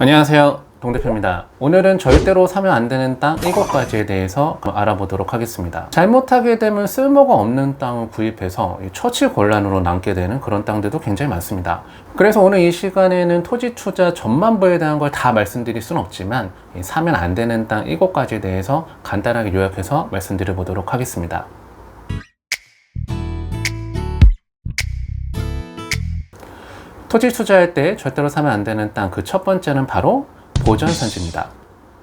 안녕하세요, 동대표입니다. 오늘은 절대로 사면 안 되는 땅 7가지에 대해서 알아보도록 하겠습니다. 잘못하게 되면 쓸모가 없는 땅을 구입해서 처치곤란으로 남게 되는 그런 땅들도 굉장히 많습니다. 그래서 오늘 이 시간에는 토지 투자 전반부에 대한 걸 다 말씀드릴 수는 없지만 사면 안 되는 땅 7가지에 대해서 간단하게 요약해서 말씀드려 보도록 하겠습니다. 토지 투자할 때 절대로 사면 안 되는 땅 그 첫 번째는 바로 보전산지입니다.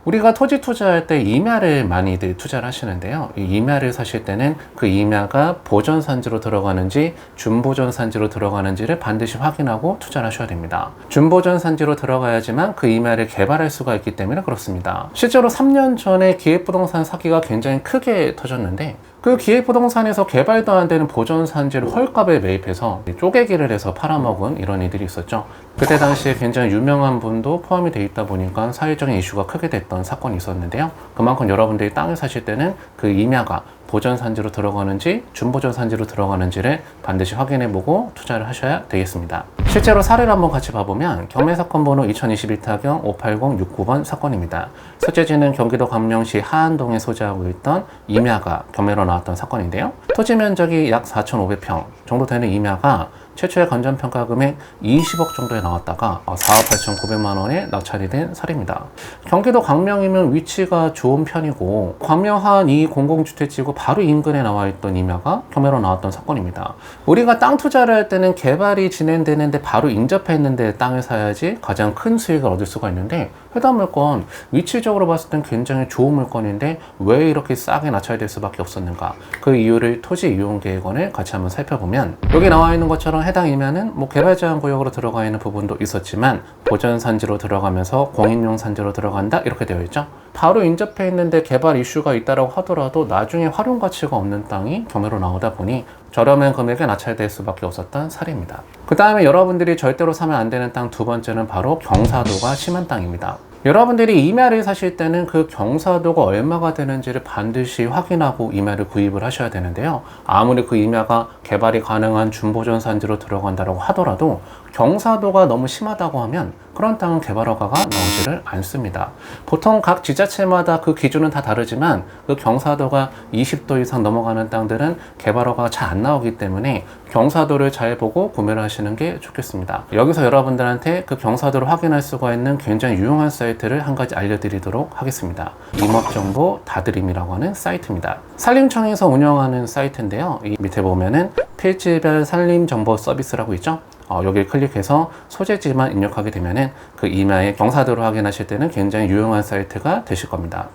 우리가 토지 투자할 때 임야를 많이들 투자를 하시는데요. 이 임야를 사실 때는 그 임야가 보전산지로 들어가는지 준보전산지로 들어가는지를 반드시 확인하고 투자를 하셔야 됩니다. 준보전산지로 들어가야지만 그 임야를 개발할 수가 있기 때문에 그렇습니다. 실제로 3년 전에 기획부동산 사기가 굉장히 크게 터졌는데 그 기획부동산에서 개발도 안 되는 보전산지를 헐값에 매입해서 쪼개기를 해서 팔아먹은 이런 일들이 있었죠. 그때 당시에 굉장히 유명한 분도 포함이 돼 있다 보니까 사회적인 이슈가 크게 됐던 사건이 있었는데요. 그만큼 여러분들이 땅을 사실 때는 그 임야가 보전산지로 들어가는지 준보전산지로 들어가는지를 반드시 확인해보고 투자를 하셔야 되겠습니다. 실제로 사례를 한번 같이 봐보면 경매사건 번호 2021타경 58069번 사건입니다. 소재지는 경기도 광명시 하안동에 소재하고 있던 임야가 경매로 나왔던 사건인데요. 토지 면적이 약 4,500평 정도 되는 임야가 최초의 건전평가 금액 20억 정도에 나왔다가 4억 8,900만 원에 낙찰이 된 사례입니다. 경기도 광명이면 위치가 좋은 편이고 광명 하안 2 공공주택지구 바로 인근에 나와 있던 임야가 경매로 나왔던 사건입니다. 우리가 땅 투자를 할 때는 개발이 진행되는데 바로 인접해 있는데 땅을 사야지 가장 큰 수익을 얻을 수가 있는데 해당 물건 위치적으로 봤을 땐 굉장히 좋은 물건인데 왜 이렇게 싸게 낙찰될 수밖에 없었는가, 그 이유를 토지이용계획원을 같이 한번 살펴보면 여기 나와 있는 것처럼 해당 임야는 개발 제한 구역으로 들어가 있는 부분도 있었지만 보전산지로 들어가면서 공인용 산지로 들어간다 이렇게 되어 있죠. 바로 인접해 있는데 개발 이슈가 있다라고 하더라도 나중에 활용 가치가 없는 땅이 경매로 나오다 보니 저렴한 금액에 낙찰될 수밖에 없었던 사례입니다. 그 다음에 여러분들이 절대로 사면 안 되는 땅 두 번째는 바로 경사도가 심한 땅입니다. 여러분들이 임야를 사실 때는 그 경사도가 얼마가 되는지를 반드시 확인하고 임야를 구입을 하셔야 되는데요. 아무리 그 임야가 개발이 가능한 준보전산지로 들어간다고 하더라도 경사도가 너무 심하다고 하면 그런 땅은 개발 허가가 나오지를 않습니다. 보통 각 지자체마다 그 기준은 다 다르지만 그 경사도가 20도 이상 넘어가는 땅들은 개발 허가가 잘 안 나오기 때문에 경사도를 잘 보고 구매를 하시는 게 좋겠습니다. 여기서 여러분들한테 그 경사도를 확인할 수가 있는 굉장히 유용한 사이트를 한 가지 알려드리도록 하겠습니다. 임업정보 다드림이라고 하는 사이트입니다. 산림청에서 운영하는 사이트인데요. 이 밑에 보면은 필지별 산림정보 서비스라고 있죠. 여기를 클릭해서 소재지만 입력하게 되면은 그 임야의 경사도를 확인하실 때는 굉장히 유용한 사이트가 되실 겁니다.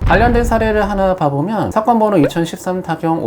관련된 사례를 하나 봐보면 사건 번호 2013타경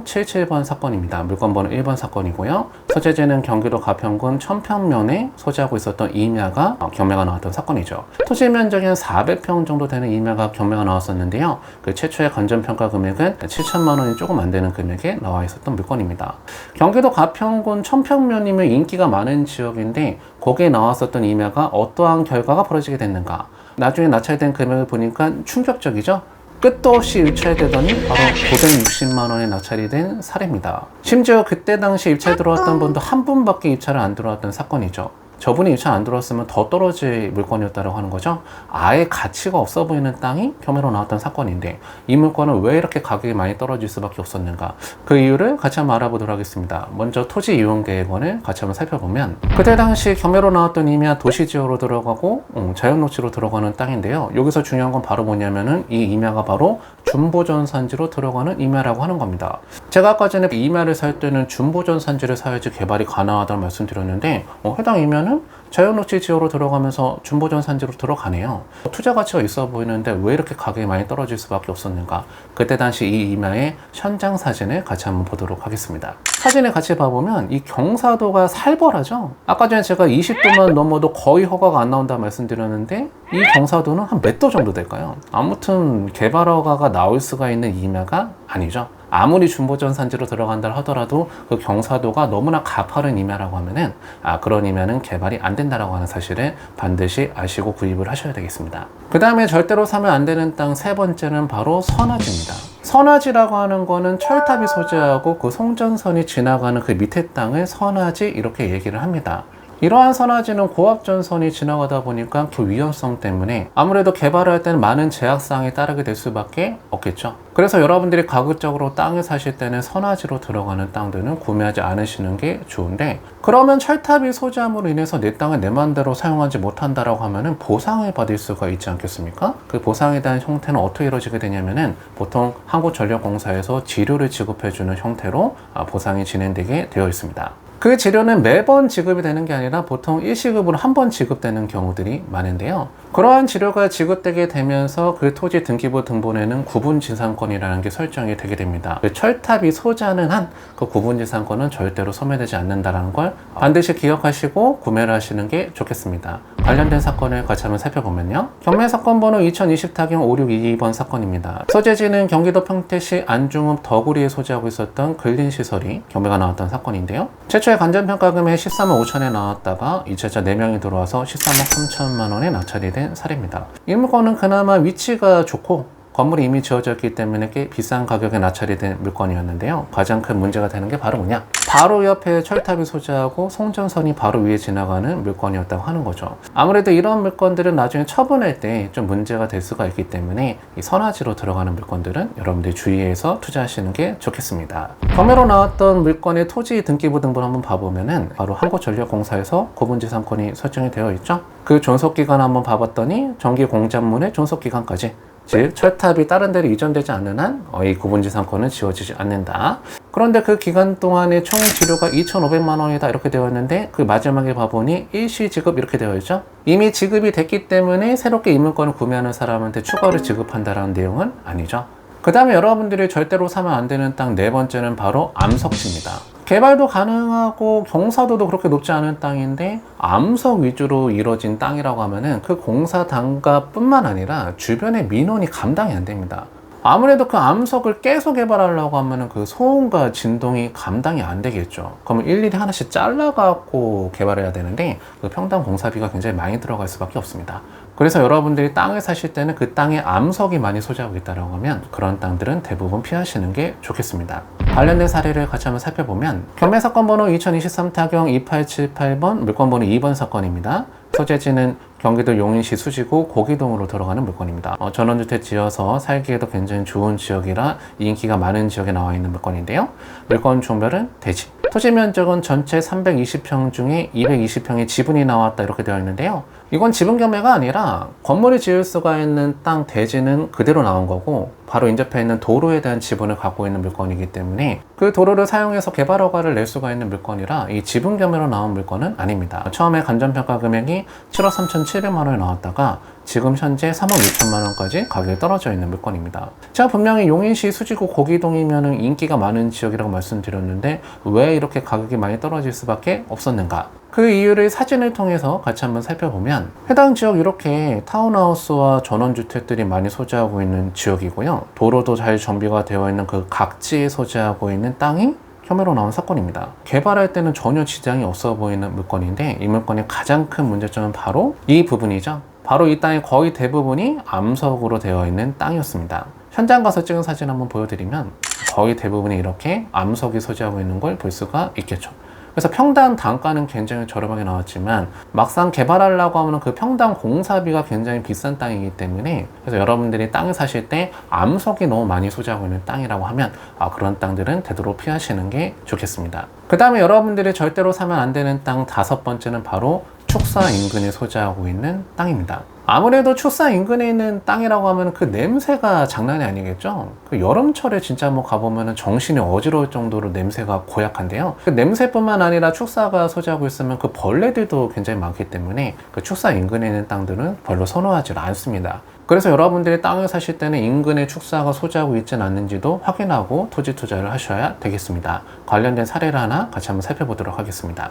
59077번 사건입니다. 물건 번호 1번 사건이고요. 소재지는 경기도 가평군 천평면에 소재하고 있었던 임야가 경매가 나왔던 사건이죠. 토지 면적이 한 400평 정도 되는 임야가 경매가 나왔었는데요. 그 최초의 건전평가 금액은 7천만 원이 조금 안 되는 금액에 나와 있었던 물건입니다. 경기도 가평군 천평면이면 인기가 많은 지역인데 거기에 나왔었던 임야가 어떠한 결과가 벌어지게 됐는가, 나중에 낙찰된 금액을 보니까 충격적이죠. 끝도 없이 유찰되더니 바로 960만 원에 낙찰이 된 사례입니다. 심지어 그때 당시 입찰 들어왔던 분도 한 분밖에 입찰을 안 들어왔던 사건이죠. 저분이 입찰 안 들어왔으면 더 떨어질 물건이었다고 하는 거죠. 아예 가치가 없어 보이는 땅이 경매로 나왔던 사건인데 이 물건은 왜 이렇게 가격이 많이 떨어질 수밖에 없었는가, 그 이유를 같이 한번 알아보도록 하겠습니다. 먼저 토지이용계획원을 같이 한번 살펴보면 그때 당시 경매로 나왔던 임야 도시지역으로 들어가고 자연녹지로 들어가는 땅인데요. 여기서 중요한 건 바로 뭐냐면은 이 임야가 바로 준보전산지로 들어가는 임야라고 하는 겁니다. 제가 아까 전에 임야를 살 때는 준보전산지를 사야지 개발이 가능하다는 말씀드렸는데 해당 임야는 자연녹지 지역으로 들어가면서 준보전산지로 들어가네요. 투자 가치가 있어 보이는데 왜 이렇게 가격이 많이 떨어질 수밖에 없었는가, 그때 당시 이 임야의 현장 사진을 같이 한번 보도록 하겠습니다. 사진을 같이 봐보면 이 경사도가 살벌하죠. 아까 전에 제가 20도만 넘어도 거의 허가가 안 나온다고 말씀드렸는데 이 경사도는 한 몇 도 정도 될까요? 아무튼 개발 허가가 나올 수가 있는 임야가 아니죠. 아무리 준보전산지로 들어간다 하더라도 그 경사도가 너무나 가파른 임야라고 하면은 그런 임야는 개발이 안 된다라고 하는 사실을 반드시 아시고 구입을 하셔야 되겠습니다. 그 다음에 절대로 사면 안 되는 땅 세 번째는 바로 선화지입니다. 선화지라고 하는 거는 철탑이 소재하고 그 송전선이 지나가는 그 밑에 땅을 선화지 이렇게 얘기를 합니다. 이러한 선화지는 고압전선이 지나가다 보니까 그 위험성 때문에 아무래도 개발할 때는 많은 제약사항이 따르게 될 수밖에 없겠죠. 그래서 여러분들이 가급적으로 땅을 사실 때는 선화지로 들어가는 땅들은 구매하지 않으시는 게 좋은데, 그러면 철탑이 소지함으로 인해서 내 땅을 내 맘대로 사용하지 못한다라고 하면은 보상을 받을 수가 있지 않겠습니까? 그 보상에 대한 형태는 어떻게 이루어지게 되냐면은 보통 한국전력공사에서 지료를 지급해주는 형태로 보상이 진행되게 되어 있습니다. 그 지료는 매번 지급이 되는 게 아니라 보통 일시급으로 한 번 지급되는 경우들이 많은데요. 그러한 지료가 지급되게 되면서 그 토지 등기부 등본에는 구분지상권이라는 게 설정이 되게 됩니다. 그 철탑이 소지하는 한 그 구분지상권은 절대로 소멸되지 않는다는 걸 반드시 기억하시고 구매를 하시는 게 좋겠습니다. 관련된 사건을 같이 한번 살펴보면요. 경매사건 번호 2020-5622번 사건입니다. 소재지는 경기도 평택시 안중읍 덕우리에 소지하고 있었던 근린시설이 경매가 나왔던 사건인데요. 최초의 간전평가 금액 13억 5천에 나왔다가 2차자 4명이 들어와서 13억 3천만 원에 낙찰이 된 사례입니다. 이 물건은 그나마 위치가 좋고 건물이 이미 지어져 있기 때문에 꽤 비싼 가격에 낙찰이 된 물건이었는데요. 가장 큰 문제가 되는 게 바로 뭐냐? 바로 옆에 철탑이 소지하고 송전선이 바로 위에 지나가는 물건이었다고 하는 거죠. 아무래도 이런 물건들은 나중에 처분할 때 좀 문제가 될 수가 있기 때문에 이 선화지로 들어가는 물건들은 여러분들이 주의해서 투자하시는 게 좋겠습니다. 경매로 나왔던 물건의 토지 등기부 등본 한번 봐보면은 바로 한국전력공사에서 구분지상권이 설정이 되어 있죠. 그 존속기간 한번 봐봤더니 정기공작문의 존속기간까지, 즉 철탑이 다른 데로 이전되지 않는 한 이 구분지상권은 지워지지 않는다. 그런데 그 기간 동안의 총 지료가 2,500만 원이다 이렇게 되어 있는데, 그 마지막에 봐보니 일시 지급 이렇게 되어 있죠. 이미 지급이 됐기 때문에 새롭게 이 물건을 구매하는 사람한테 추가로 지급한다라는 내용은 아니죠. 그 다음에 여러분들이 절대로 사면 안 되는 땅 네 번째는 바로 암석지입니다. 개발도 가능하고 경사도도 그렇게 높지 않은 땅인데 암석 위주로 이루어진 땅이라고 하면은 그 공사 단가뿐만 아니라 주변의 민원이 감당이 안 됩니다. 아무래도 그 암석을 깨서 개발하려고 하면은 그 소음과 진동이 감당이 안 되겠죠. 그러면 일일이 하나씩 잘라갖고 개발해야 되는데 그 평당 공사비가 굉장히 많이 들어갈 수밖에 없습니다. 그래서 여러분들이 땅을 사실 때는 그 땅에 암석이 많이 소지하고 있다고 하면 그런 땅들은 대부분 피하시는 게 좋겠습니다. 관련된 사례를 같이 한번 살펴보면 경매사건 번호 2023-2878번 물건번호 2번 사건입니다. 소재지는 경기도 용인시 수지구 고기동으로 들어가는 물건입니다. 전원주택 지어서 살기에도 굉장히 좋은 지역이라 인기가 많은 지역에 나와 있는 물건인데요. 물건 종별은 대지. 토지 면적은 전체 320평 중에 220평의 지분이 나왔다 이렇게 되어 있는데요. 이건 지분 경매가 아니라 건물을 지을 수가 있는 땅 대지는 그대로 나온 거고 바로 인접해 있는 도로에 대한 지분을 갖고 있는 물건이기 때문에 그 도로를 사용해서 개발 허가를 낼 수가 있는 물건이라 이 지분 경매로 나온 물건은 아닙니다. 처음에 간전평가 금액이 7억 3,700만 원에 나왔다가 지금 현재 3억 6천만 원까지 가격이 떨어져 있는 물건입니다. 제가 분명히 용인시 수지구 고기동이면 인기가 많은 지역이라고 말씀드렸는데 왜 이렇게 가격이 많이 떨어질 수밖에 없었는가? 그 이유를 사진을 통해서 같이 한번 살펴보면 해당 지역 이렇게 타운하우스와 전원주택들이 많이 소지하고 있는 지역이고요. 도로도 잘 정비가 되어 있는 그 각지에 소지하고 있는 땅이 혐의로 나온 사건입니다. 개발할 때는 전혀 지장이 없어 보이는 물건인데 이 물건의 가장 큰 문제점은 바로 이 부분이죠. 바로 이 땅의 거의 대부분이 암석으로 되어 있는 땅이었습니다. 현장 가서 찍은 사진 한번 보여드리면 거의 대부분이 이렇게 암석이 소지하고 있는 걸 볼 수가 있겠죠. 그래서 평당 단가는 굉장히 저렴하게 나왔지만 막상 개발하려고 하면 그 평당 공사비가 굉장히 비싼 땅이기 때문에, 그래서 여러분들이 땅을 사실 때 암석이 너무 많이 소지하고 있는 땅이라고 하면 그런 땅들은 되도록 피하시는 게 좋겠습니다. 그 다음에 여러분들이 절대로 사면 안 되는 땅 다섯 번째는 바로 축사 인근에 소지하고 있는 땅입니다. 아무래도 축사 인근에 있는 땅이라고 하면 그 냄새가 장난이 아니겠죠. 그 여름철에 진짜 가보면 정신이 어지러울 정도로 냄새가 고약한데요. 그 냄새뿐만 아니라 축사가 소지하고 있으면 그 벌레들도 굉장히 많기 때문에 그 축사 인근에 있는 땅들은 별로 선호하지 않습니다. 그래서 여러분들이 땅을 사실 때는 인근에 축사가 소지하고 있지는 않는지도 확인하고 토지 투자를 하셔야 되겠습니다. 관련된 사례를 하나 같이 한번 살펴보도록 하겠습니다.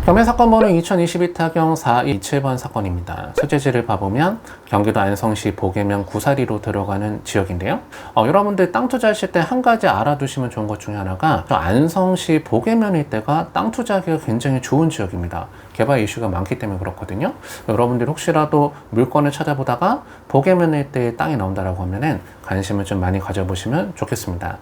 경매사건 번호 2022-4227번 사건입니다. 소재지를 봐보면 경기도 안성시 보계면 구사리로 들어가는 지역인데요. 여러분들 땅 투자하실 때 한 가지 알아두시면 좋은 것 중에 하나가 안성시 보계면 일대가 땅 투자하기가 굉장히 좋은 지역입니다. 개발 이슈가 많기 때문에 그렇거든요. 여러분들이 혹시라도 물건을 찾아보다가 보계면 200만 원대의 땅이 나온다라고 하면은 관심을 좀 많이 가져보시면 좋겠습니다.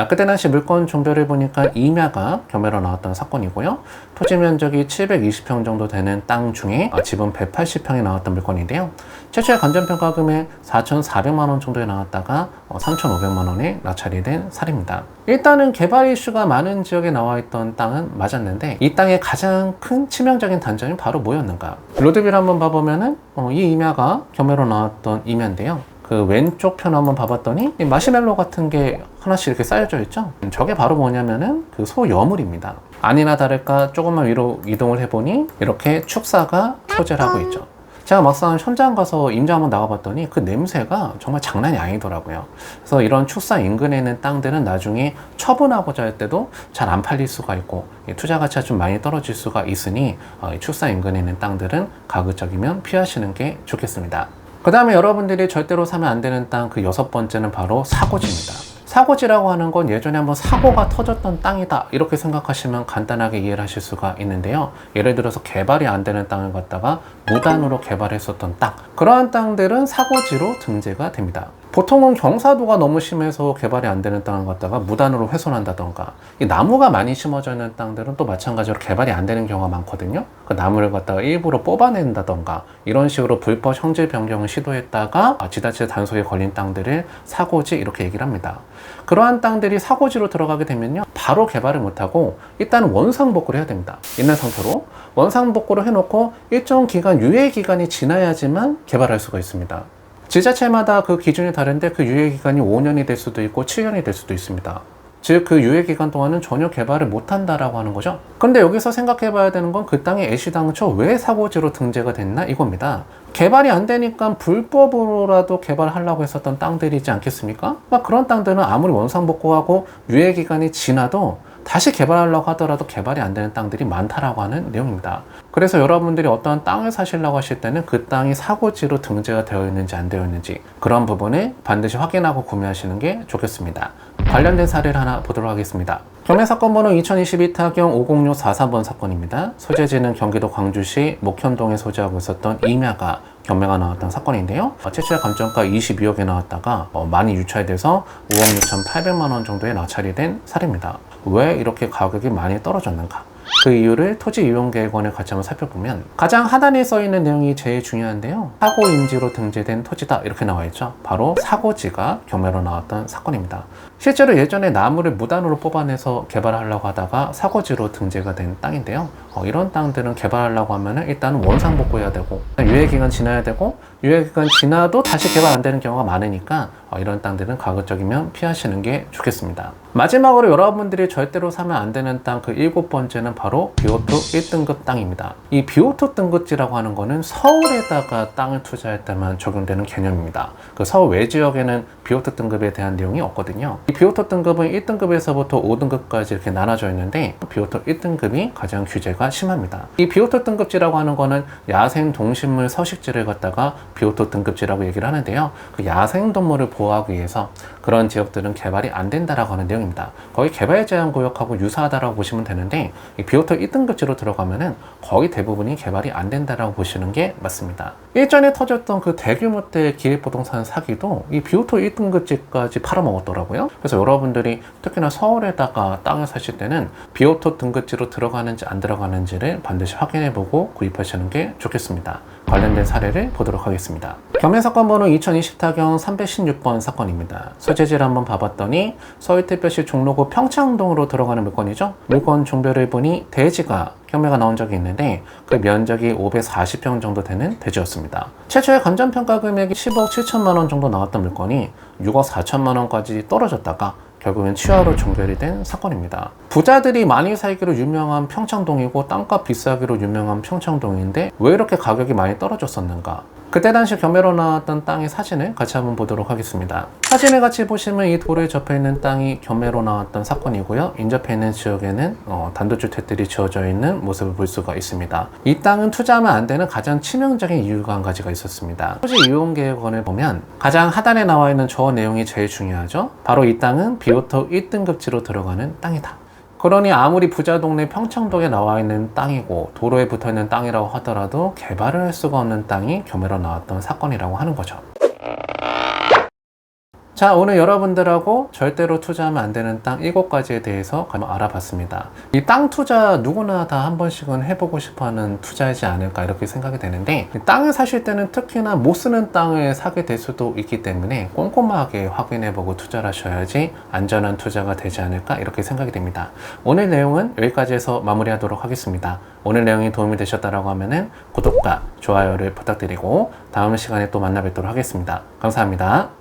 그때 당시 물건 종별을 보니까 임야가 경매로 나왔던 사건이고요. 토지 면적이 720평 정도 되는 땅 중에 지분 180평이 나왔던 물건인데요. 최초의 건전평가 금액 4,400만 원 정도에 나왔다가 3,500만 원에 낙찰이 된 사례입니다. 일단은 개발 이슈가 많은 지역에 나와 있던 땅은 맞았는데 이 땅의 가장 큰 치명적인 단점이 바로 뭐였는가? 로드뷰를 한번 봐보면은 이 임야가 경매로 나왔던 임야인데요. 그 왼쪽 편 한번 봐봤더니 이 마시멜로 같은 게 하나씩 이렇게 쌓여져 있죠. 저게 바로 뭐냐면은 그 소여물입니다. 아니나 다를까 조금만 위로 이동을 해보니 이렇게 축사가 소재를 하고 있죠. 제가 막상 현장 가서 임장 한번 나가봤더니 그 냄새가 정말 장난이 아니더라고요. 그래서 이런 축사 인근에 있는 땅들은 나중에 처분하고자 할 때도 잘 안 팔릴 수가 있고 투자 가치가 좀 많이 떨어질 수가 있으니 축사 인근에 있는 땅들은 가급적이면 피하시는 게 좋겠습니다. 그 다음에 여러분들이 절대로 사면 안 되는 땅 그 6번째는 바로 사고지입니다. 사고지라고 하는 건 예전에 한번 사고가 터졌던 땅이다 이렇게 생각하시면 간단하게 이해를 하실 수가 있는데요. 예를 들어서 개발이 안 되는 땅을 갖다가 무단으로 개발했었던 땅, 그러한 땅들은 사고지로 등재가 됩니다. 보통은 경사도가 너무 심해서 개발이 안 되는 땅을 갖다가 무단으로 훼손한다던가, 이 나무가 많이 심어져 있는 땅들은 또 마찬가지로 개발이 안 되는 경우가 많거든요. 그 나무를 갖다가 일부러 뽑아낸다던가 이런 식으로 불법 형질 변경을 시도했다가 지자체 단속에 걸린 땅들을 사고지 이렇게 얘기를 합니다. 그러한 땅들이 사고지로 들어가게 되면요, 바로 개발을 못하고 일단 원상복구를 해야 됩니다. 있는 상태로 원상복구를 해놓고 일정 기간, 유예기간이 지나야지만 개발할 수가 있습니다. 지자체마다 그 기준이 다른데 그 유예기간이 5년이 될 수도 있고 7년이 될 수도 있습니다. 즉 그 유예기간 동안은 전혀 개발을 못한다라고 하는 거죠. 그런데 여기서 생각해 봐야 되는 건 그 땅이 애시당초 왜 사고지로 등재가 됐나 이겁니다. 개발이 안 되니까 불법으로라도 개발하려고 했었던 땅들이지 않겠습니까? 그런 땅들은 아무리 원상복구하고 유예기간이 지나도 다시 개발하려고 하더라도 개발이 안 되는 땅들이 많다라고 하는 내용입니다. 그래서 여러분들이 어떤 땅을 사시려고 하실 때는 그 땅이 사고지로 등재가 되어 있는지 안 되어 있는지 그런 부분을 반드시 확인하고 구매하시는 게 좋겠습니다. 관련된 사례를 하나 보도록 하겠습니다. 경매 사건 번호 2022타경 50644번 사건입니다. 소재지는 경기도 광주시 목현동에 소재하고 있었던 임야가 경매가 나왔던 사건인데요. 최초의 감정가 22억에 나왔다가 많이 유찰돼서 5억 6,800만 원 정도에 낙찰이 된 사례입니다. 왜 이렇게 가격이 많이 떨어졌는가? 그 이유를 토지이용계획원에 같이 한번 살펴보면 가장 하단에 써있는 내용이 제일 중요한데요. 사고임지로 등재된 토지다 이렇게 나와 있죠. 바로 사고지가 경매로 나왔던 사건입니다. 실제로 예전에 나무를 무단으로 뽑아내서 개발하려고 하다가 사고지로 등재가 된 땅인데요. 이런 땅들은 개발하려고 하면 일단 원상복구해야 되고 유예기간 지나야 되고 유예기간 지나도 다시 개발 안 되는 경우가 많으니까 이런 땅들은 가급적이면 피하시는 게 좋겠습니다. 마지막으로 여러분들이 절대로 사면 안 되는 땅 그 7번째는 바로 비오토 1등급 땅입니다. 이 비오토 등급지라고 하는 거는 서울에다가 땅을 투자할 때만 적용되는 개념입니다. 그 서울 외 지역에는 비오토 등급에 대한 내용이 없거든요. 이 비오토 등급은 1등급에서부터 5등급까지 이렇게 나눠져 있는데 비오토 1등급이 가장 규제가 심합니다. 이 비오토 등급지라고 하는 거는 야생 동식물 서식지를 갖다가 비오토 등급지라고 얘기를 하는데요. 그 야생 동물을 보호하기 위해서 그런 지역들은 개발이 안 된다라고 하는 내용입니다. 거의 개발 제한 구역하고 유사하다라고 보시면 되는데 이 비오토 1등급지로 들어가면은 거의 대부분이 개발이 안 된다라고 보시는 게 맞습니다. 일전에 터졌던 그 대규모 때 기획부동산 사기도 이 비오토 1등급지까지 팔아먹었더라고요. 그래서 여러분들이 특히나 서울에다가 땅을 사실 때는 비오토 등급지로 들어가는지 안 들어가는지를 반드시 확인해보고 구입하시는 게 좋겠습니다. 관련된 사례를 보도록 하겠습니다. 경매 사건 번호 2020타경 316번 사건입니다. 소재지를 한번 봐봤더니 서울특별시 종로구 평창동으로 들어가는 물건이죠. 물건 종별을 보니 대지가 경매가 나온 적이 있는데 그 면적이 540평 정도 되는 대지였습니다. 최초의 감정평가 금액이 10억 7천만 원 정도 나왔던 물건이 6억 4천만 원까지 떨어졌다가 결국엔 취하로 종결이 된 사건입니다. 부자들이 많이 살기로 유명한 평창동이고 땅값 비싸기로 유명한 평창동인데 왜 이렇게 가격이 많이 떨어졌었는가? 그때 당시 경매로 나왔던 땅의 사진을 같이 한번 보도록 하겠습니다. 사진을 같이 보시면 이 도로에 접해 있는 땅이 경매로 나왔던 사건이고요. 인접해 있는 지역에는 단독주택들이 지어져 있는 모습을 볼 수가 있습니다. 이 땅은 투자하면 안 되는 가장 치명적인 이유가 한 가지가 있었습니다. 토지이용계획원을 보면 가장 하단에 나와 있는 저 내용이 제일 중요하죠. 바로 이 땅은 비오토 1등급지로 들어가는 땅이다. 그러니 아무리 부자 동네 평창동에 나와 있는 땅이고 도로에 붙어 있는 땅이라고 하더라도 개발을 할 수가 없는 땅이 경매로 나왔던 사건이라고 하는 거죠. 자, 오늘 여러분들하고 절대로 투자하면 안 되는 땅 7가지에 대해서 한번 알아봤습니다. 이 땅 투자 누구나 다 한 번씩은 해보고 싶어하는 투자이지 않을까 이렇게 생각이 되는데, 땅을 사실 때는 특히나 못 쓰는 땅을 사게 될 수도 있기 때문에 꼼꼼하게 확인해보고 투자를 하셔야지 안전한 투자가 되지 않을까 이렇게 생각이 됩니다. 오늘 내용은 여기까지 해서 마무리하도록 하겠습니다. 오늘 내용이 도움이 되셨다고 하면은 구독과 좋아요를 부탁드리고 다음 시간에 또 만나 뵙도록 하겠습니다. 감사합니다.